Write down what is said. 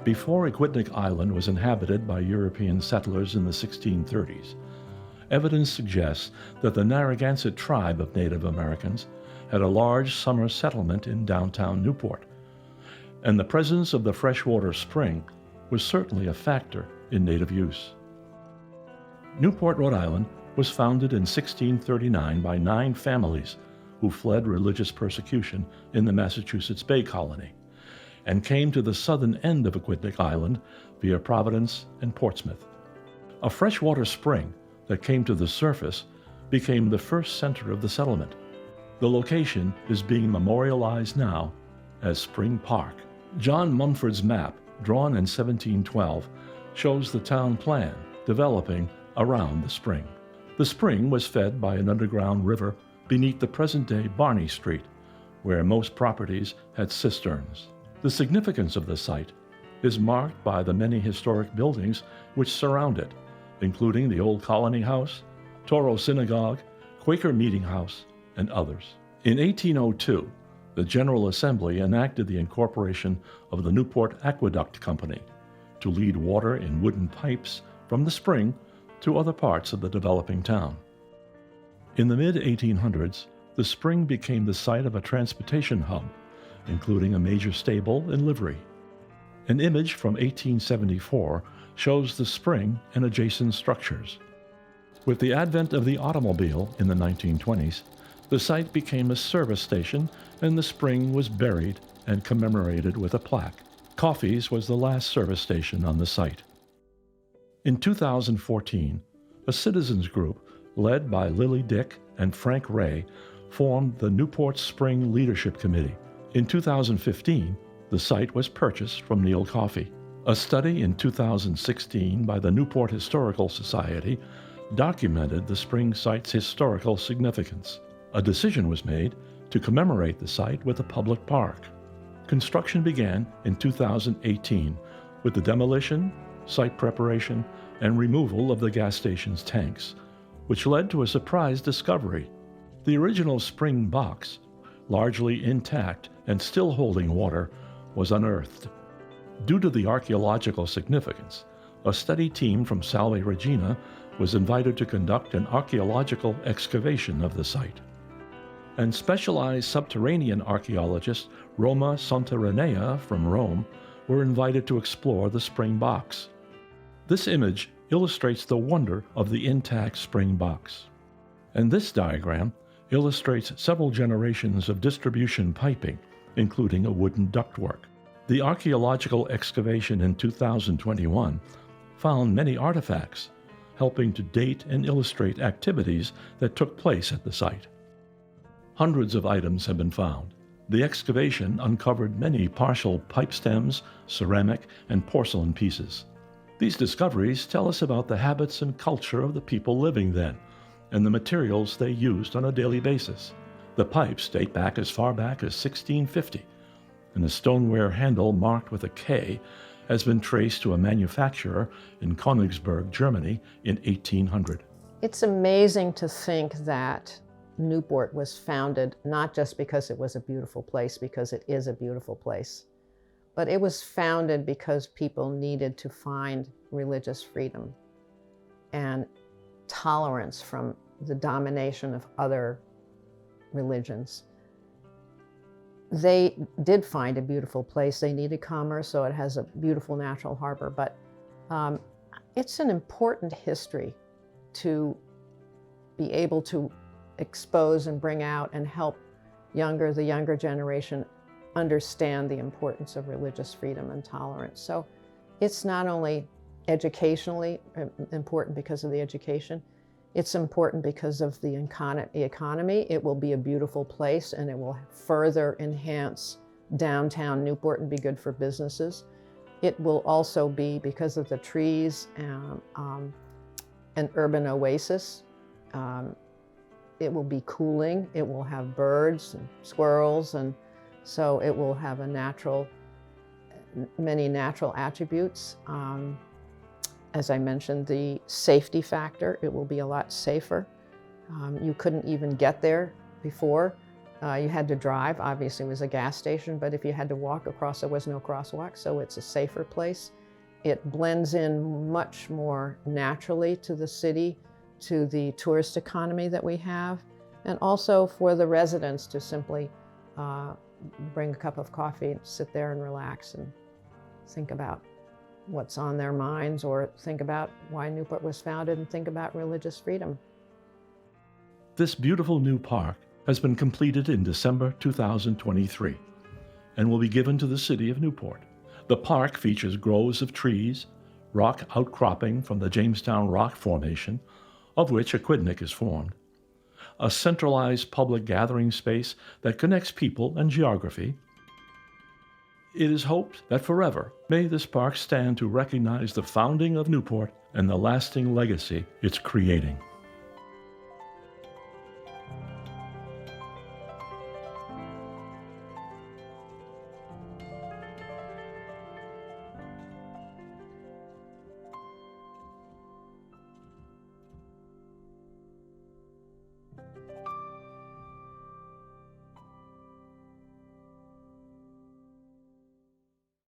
Before Aquidneck Island was inhabited by European settlers in the 1630s, evidence suggests that the Narragansett tribe of Native Americans had a large summer settlement in downtown Newport, and the presence of the freshwater spring was certainly a factor in native use. Newport, Rhode Island was founded in 1639 by 9 families who fled religious persecution in the Massachusetts Bay Colony and came to the southern end of Aquidneck Island via Providence and Portsmouth. A freshwater spring that came to the surface became the first center of the settlement. The location is being memorialized now as Spring Park. John Mumford's map, drawn in 1712, shows the town plan developing around the spring. The spring was fed by an underground river beneath the present-day Barney Street, where most properties had cisterns. The significance of the site is marked by the many historic buildings which surround it, including the Old Colony House, Toro Synagogue, Quaker Meeting House, and others. In 1802, the General Assembly enacted the incorporation of the Newport Aqueduct Company to lead water in wooden pipes from the spring to other parts of the developing town. In the mid-1800s, the spring became the site of a transportation hub, including a major stable and livery. An image from 1874 shows the spring and adjacent structures. With the advent of the automobile in the 1920s, the site became a service station and the spring was buried and commemorated with a plaque. Coffey's was the last service station on the site. In 2014, a citizens group led by Lily Dick and Frank Ray formed the Newport Spring Leadership Committee. In 2015, the site was purchased from Neil Coffey. A study in 2016 by the Newport Historical Society documented the spring site's historical significance. A decision was made to commemorate the site with a public park. Construction began in 2018 with the demolition, site preparation, and removal of the gas station's tanks, which led to a surprise discovery. The original spring box, largely intact and still holding water, was unearthed. Due to the archaeological significance, a study team from Salve Regina was invited to conduct an archaeological excavation of the site. And specialized subterranean archaeologist Roma Santarenea from Rome were invited to explore the spring box. This image illustrates the wonder of the intact spring box. And this diagram illustrates several generations of distribution piping, including a wooden ductwork. The archaeological excavation in 2021 found many artifacts, helping to date and illustrate activities that took place at the site. Hundreds of items have been found. The excavation uncovered many partial pipe stems, ceramic, and porcelain pieces. These discoveries tell us about the habits and culture of the people living then, and the materials they used on a daily basis. The pipes date back as far back as 1650, and a stoneware handle marked with a K has been traced to a manufacturer in Königsberg, Germany in 1800. It's amazing to think that Newport was founded not just because it was a beautiful place, because it is a beautiful place, but it was founded because people needed to find religious freedom and tolerance from the domination of other religions. They did find a beautiful place. They needed commerce, so it has a beautiful natural harbor, but it's an important history to be able to expose and bring out and help the younger generation understand the importance of religious freedom and tolerance. So it's not only educationally important because of the education, it's important because of the economy. It will be a beautiful place and it will further enhance downtown Newport and be good for businesses. It will also be, because of the trees, an urban oasis. It will be cooling. It will have birds and squirrels, and so it will have many natural attributes. As I mentioned, the safety factor, it will be a lot safer. You couldn't even get there before. You had to drive. Obviously, it was a gas station, but if you had to walk across, there was no crosswalk, so it's a safer place. It blends in much more naturally to the city, to the tourist economy that we have, and also for the residents to simply bring a cup of coffee and sit there and relax and think about what's on their minds, or think about why Newport was founded, and think about religious freedom. This beautiful new park has been completed in December 2023 and will be given to the city of Newport. The park features groves of trees, rock outcropping from the Jamestown Rock Formation, of which Aquidneck is formed, a centralized public gathering space that connects people and geography. It is hoped that forever may this park stand to recognize the founding of Newport and the lasting legacy it's creating.